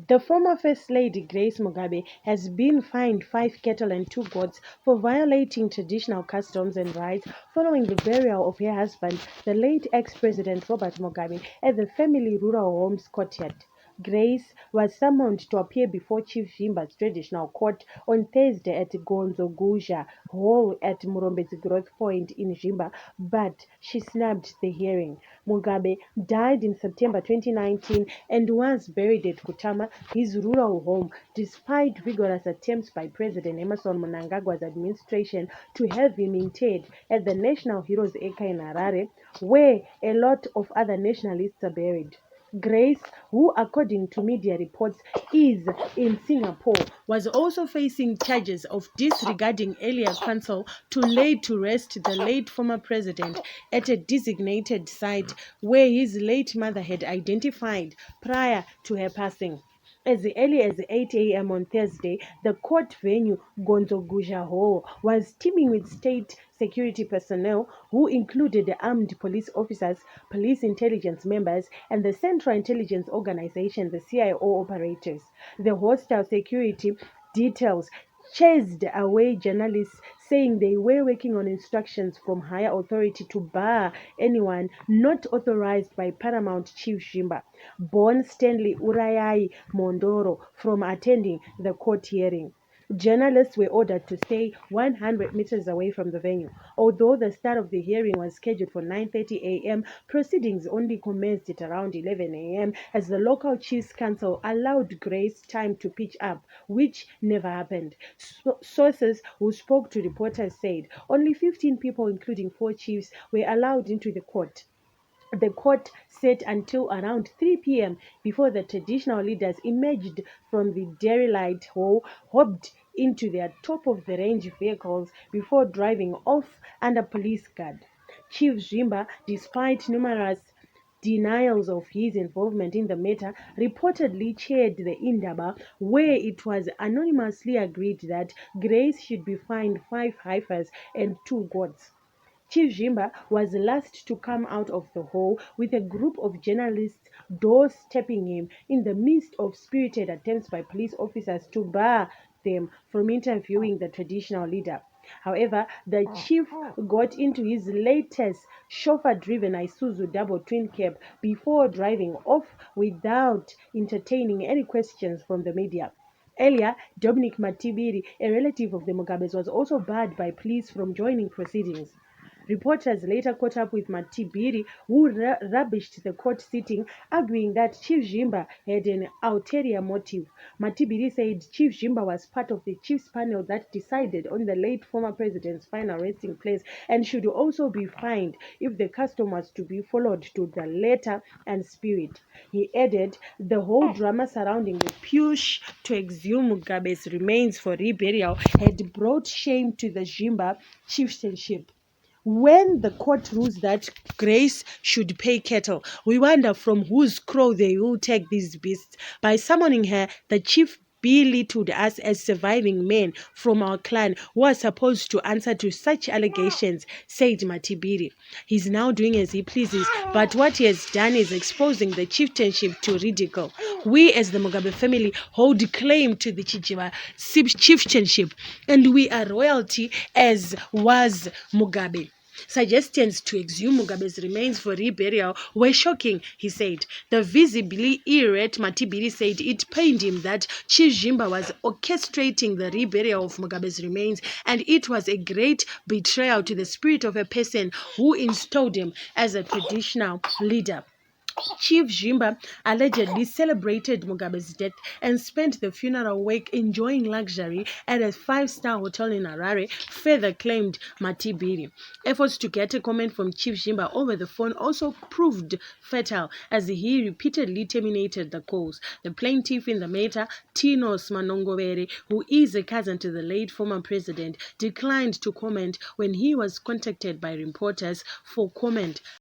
The former First Lady Grace Mugabe has been fined 5 cattle and 2 goats for violating traditional customs and rights following the burial of her husband, the late ex-president Robert Mugabe, at the family rural home's courtyard. Grace was summoned to appear before Chief Zvimba's traditional court on Thursday at Gonzoguja Hall at Murombe's Growth Point in Zvimba, but she snubbed the hearing. Mugabe died in September 2019 and was buried at Kutama, his rural home, despite vigorous attempts by President Emerson Mnangagwa's administration to have him interred at the National Heroes Acre in Harare, where a lot of other nationalists are buried. Grace, who according to media reports is in Singapore, was also facing charges of disregarding earlier counsel to lay to rest the late former president at a designated site where his late mother had identified prior to her passing. As early as 8 a.m. on Thursday, the court venue, Gonzoguja Hall, was teeming with state security personnel who included armed police officers, police intelligence members, and the Central Intelligence Organization, the CIO operators. The hostile security details chased away journalists, saying they were working on instructions from higher authority to bar anyone not authorized by Paramount Chief Zvimba, Bon Stanley Urayai Mondoro, from attending the court hearing. Journalists were ordered to stay 100 meters away from the venue. Although the start of the hearing was scheduled for 9:30 a.m., proceedings only commenced at around 11 a.m. as the local chiefs council allowed Grace time to pitch up, which never happened. Sources who spoke to reporters said only 15 people, including 4 chiefs, were allowed into the court. The court sat until around 3 p.m. before the traditional leaders emerged from the derelict hall, hopped into their top-of-the-range vehicles before driving off under police guard. Chief Zvimba, despite numerous denials of his involvement in the matter, reportedly chaired the Indaba, where it was anonymously agreed that Grace should be fined 5 heifers and 2 goats. Chief Zvimba was last to come out of the hall with a group of journalists doorstepping him in the midst of spirited attempts by police officers to bar them from interviewing the traditional leader. However, the chief got into his latest chauffeur-driven Isuzu double twin cab before driving off without entertaining any questions from the media. Earlier, Dominic Matibiri, a relative of the Mugabes, was also barred by police from joining proceedings. Reporters later caught up with Matibiri, who rubbished the court sitting, arguing that Chief Zvimba had an ulterior motive. Matibiri said Chief Zvimba was part of the chiefs panel that decided on the late former president's final resting place and should also be fined if the custom was to be followed to the letter and spirit. He added the whole drama surrounding the push to exhume Mugabe's remains for reburial had brought shame to the Zvimba chieftainship. When the court rules that Grace should pay cattle, we wonder from whose crow they will take these beasts. By summoning her, the chief belittled us as surviving men from our clan who are supposed to answer to such allegations, said Matibiri. He's now doing as he pleases, but what he has done is exposing the chieftainship to ridicule. We as the Mugabe family hold claim to the chieftainship, and we are royalty as was Mugabe. Suggestions to exhume Mugabe's remains for reburial were shocking, he said. The visibly irate Matibiri said it pained him that Chief Zvimba was orchestrating the reburial of Mugabe's remains, and it was a great betrayal to the spirit of a person who installed him as a traditional leader. Chief Zvimba allegedly celebrated Mugabe's death and spent the funeral wake enjoying luxury at a 5-star hotel in Harare, further claimed Matibiri. Efforts to get a comment from Chief Zvimba over the phone also proved futile as he repeatedly terminated the calls. The plaintiff in the matter, Tinos Manongobere, who is a cousin to the late former president, declined to comment when he was contacted by reporters for comment.